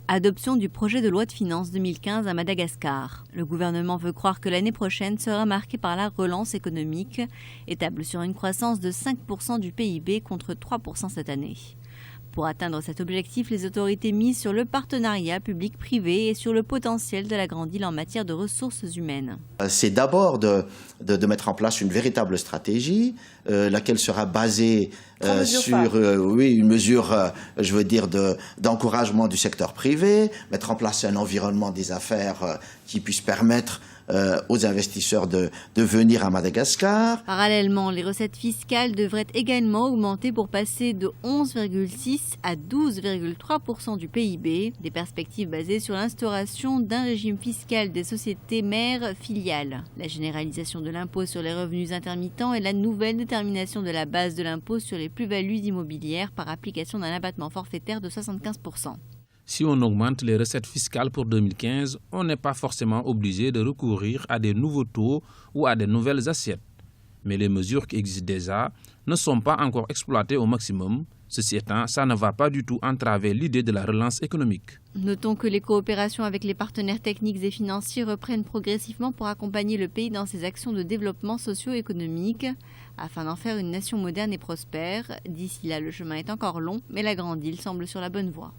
Adoption du projet de loi de finances 2015 à Madagascar. Le gouvernement veut croire que l'année prochaine sera marquée par la relance économique et table sur une croissance de 5% du PIB contre 3% cette année. Pour atteindre cet objectif, les autorités misent sur le partenariat public-privé et sur le potentiel de la grande île en matière de ressources humaines. C'est d'abord de mettre en place une véritable stratégie, laquelle sera basée sur une mesure, d'encouragement du secteur privé, mettre en place un environnement des affaires qui puisse permettre aux investisseurs de venir à Madagascar. Parallèlement, les recettes fiscales devraient également augmenter pour passer de 11,6 à 12,3% du PIB, des perspectives basées sur l'instauration d'un régime fiscal des sociétés mères filiales, la généralisation de l'impôt sur les revenus intermittents et la nouvelle détermination de la base de l'impôt sur les plus-values immobilières par application d'un abattement forfaitaire de 75%. Si on augmente les recettes fiscales pour 2015, on n'est pas forcément obligé de recourir à des nouveaux taux ou à des nouvelles assiettes. Mais les mesures qui existent déjà ne sont pas encore exploitées au maximum. Ceci étant, ça ne va pas du tout entraver l'idée de la relance économique. Notons que les coopérations avec les partenaires techniques et financiers reprennent progressivement pour accompagner le pays dans ses actions de développement socio-économique afin d'en faire une nation moderne et prospère. D'ici là, le chemin est encore long, mais la grande île semble sur la bonne voie.